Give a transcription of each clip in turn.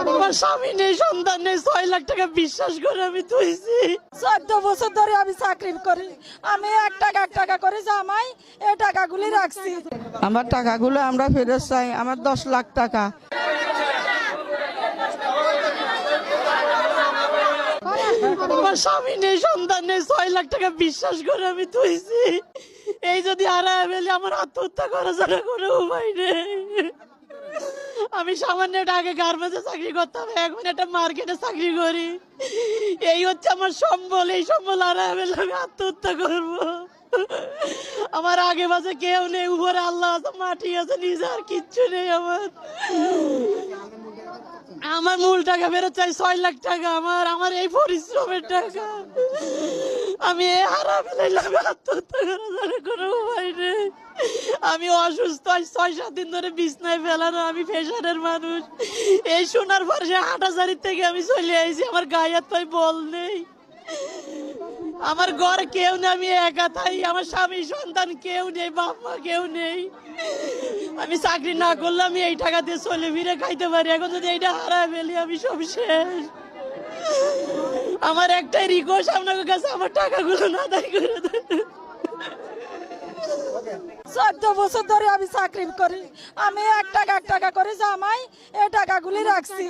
আমার স্বামী নেই, সন্তান নেই, 6 লাখ টাকা বিশ্বাস করে আমি তুইছি। 14 বছর ধরে আমি চাকরি করি, আমি এক টাকা করে জামাই এই টাকাগুলি রাখছি। আমার টাকাগুলো আমরা ফেরত চাই, আমার 10 লাখ টাকা। আমার স্বামী নেই, সন্তান নেই, 6 লাখ টাকা বিশ্বাস করে আমি তুইছি। এই যদি হারায় ফেলি আমার আত্মহত্যা করা ছাড়া কোনো উপায় নেই। আমি সামান্য আগে গার্মেন্টসে চাকরি করতাম, এখন একটা মার্কেটে চাকরি করি। এই হচ্ছে আমার সম্বল, এই সম্বল হারায় ফেলে আমি আত্মহত্যা করবো। আমার আগে পাশে কেউ নেই, উপরে আল্লাহ আছে, মাটি আছে, নিজে আর কিচ্ছু নেই। আমার মূল টাকা ফেরত চাই, 6 লাখ টাকা আমার এই পরিশ্রমের টাকা। আমি হারা ফেলাইলাম, আত্মহত্যা করা ছাড়া কোনো উপায় নেই। আমি অসুস্থ, 6-7 দিন ধরে বিছনায় ফেলানো, আমি পেশারের মানুষ। এই শোনার পর সে হাটাজারির থেকে আমি চলে আইছি, আমার গায়ে হাত পায়ে বল নেই, আমার ঘরে কেউ নেই, আমি একা থাই, আমার স্বামী সন্তান কেউ নেই, বাপ মা কেউ নেই। আমি চাকরি না করলে আমি এই টাকা দিয়ে চলে ফিরে খাইতে পারি, এখন যদি এইটা হারায় ফেলি আমি সব শেষ। আমার একটাই রিকোয়েস্ট আপনার কাছে, আমার টাকাগুলো না আদায় করে দেন। 14 বছর ধরে আমি চাকরি করি, আমি এক টাকা করে জামাই এই টাকাগুলি রাখছি।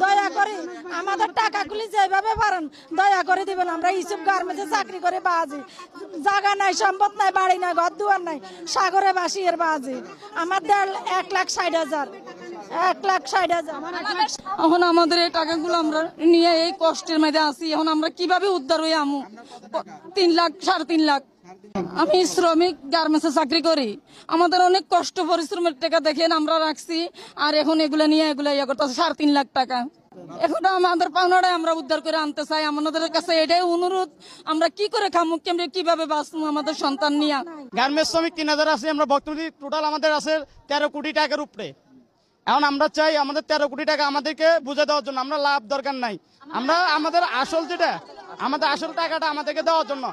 দয়া করে আমাদের টাকাগুলি যেভাবে পারেন দয়া করে দিবেন। আমরা ইসব গার্মেন্টসে চাকরি করে বাজি, জায়গা নাই, সম্পদ নাই, বাড়ি নাই, ঘর দুয়ার নাই, সাগরে বাসি এর বাজি। আমার 1,60,000, 1,60,000। এখন আমাদের এই টাকাগুলো আমরা নিয়ে এই কষ্টের মধ্যে আছি, এখন আমরা কিভাবে উদ্ধার হয়ে আমু? 3 লাখ 3.5 লাখ। আমি শ্রমিক, গার্মেন্টসে চাকরি করি, আমাদের অনেক কষ্ট পরিশ্রমের টাকা দেখেন আমরা রাখছি, আর এখন এগুলা নিয়ে ইয়ে করতে 3.5 লাখ টাকা। এখন আমাদের পাওনাটাই আমরা উদ্ধার করে আনতে চাই। আমাদের কাছে এটাই অনুরোধ, আমরা কি করে খামুক, কেমনি কিভাবে বাঁচবো আমাদের সন্তান নিয়ে। গার্মেন্টস শ্রমিক 3000 আছে, আমরা বর্তমানে টোটাল আমাদের আছে 13 কোটি টাকার উপরে। এখন আমরা চাই আমাদের 13 কোটি টাকা আমাদেরকে বুঝে দেওয়ার জন্য, আমরা লাভ দরকার নাই, আমরা আমাদের আসল যেটা, আমাদের আসল টাকাটা আমাদেরকে দেওয়ার জন্য।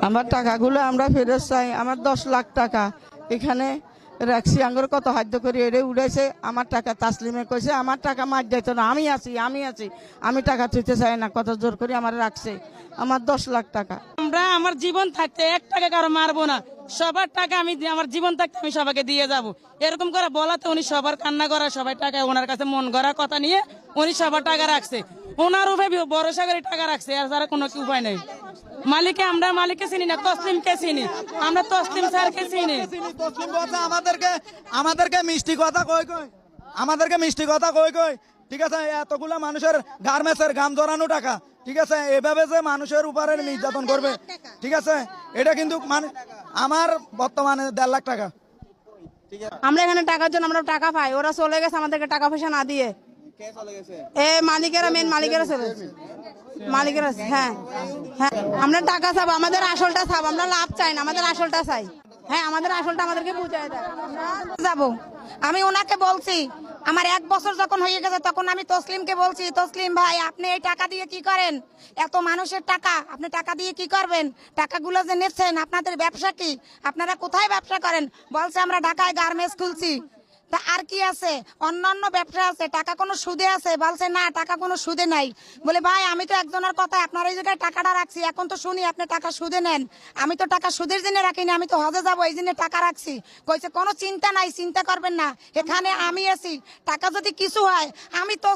আমার টাকাগুলো আমরা ফেরত চাই, আমার 10 লাখ টাকা এখানে রাখছি। আঙ্গুর কত হাদ্য করে এড়ে উড়েছে আমার টাকা। তাসলিমে কইছে আমার টাকা মার যাইতো না, আমি আছি, আমি টাকা তুইতে চাই না, কত জোর করে আমার রাখছে। আমার 10 লাখ টাকা। আমরা আমার জীবন থাকতে 1 টাকা কারো মারবো না, সবার টাকা আমি আমার জীবন থাকতে আমি সবাইকে দিয়ে যাব। এরকম করে বলাতে উনি সবার কান্না করা, সবাই টাকা ওনার কাছে মন গড়া কথা নিয়ে উনি সবার টাকা রাখছে, ওনার উপরে ভরসা করে টাকা রাখছে, আর ছাড়া কোনো উপায় নেই। মালিককে আমরা মালিককে চিনি না, তসলিমকে চিনি, আমরা তসলিম স্যারকে চিনি। তসলিম বলছে আমাদেরকে মিষ্টি কথা কই, ঠিক আছে? এতগুলা মানুষের গার্মেন্টসের ঘাম জড়ানো টাকা, ঠিক আছে? এভাবে যে মানুষের উপরে নির্যাতন করবে, ঠিক আছে? এটা কিন্তু আমার বর্তমানে 1.5 লাখ টাকা। আমরা এখানে টাকার জন্য আমরা টাকা পাই, ওরা চলে গেছে আমাদেরকে টাকা পয়সা না দিয়ে। মালিকেরা, মেন মালিকেরা চলে গেছে, মালিকেরা। হ্যাঁ হ্যাঁ, আমরা টাকা চাবো, আমাদের আসলটা চাবো, আমরা লাভ চাই না, আমাদের আসলটা চাই। হ্যাঁ, আমাদের আসলটা আমাদেরকে বুঝাই দেয়, যাবো। আমি ওনাকে বলছি, আমার 1 বছর যখন হয়ে গেছে তখন আমি তসলিমকে বলছি, তসলিম ভাই আপনি এই টাকা দিয়ে কি করেন? এত মানুষের টাকা আপনি টাকা দিয়ে কি করবেন? টাকাগুলো যে নিচ্ছেন আপনাদের ব্যবসা কি? আপনারা কোথায় ব্যবসা করেন? বলছে আমরা ঢাকায় গার্মেন্টস খুলছি। তা আর কি আছে? অন্যান্য ব্যবসা আছে, টাকা কোনো সুদে আছে? বলছে না, টাকা কোনো সুদে নাই। বলে ভাই আমি তো একজনের কথায় আপনার এই জায়গায় টাকাটা রাখছি, এখন তো শুনি আপনি টাকা সুদে নেন। আমি তো টাকা সুদের জন্য রাখিনি, আমি তো হজে যাবো এই জন্য টাকা রাখছি। কইছে কোনো চিন্তা নাই, চিন্তা করবেন না, এখানে আমি আছি, টাকা যদি কিছু হয় আমি তো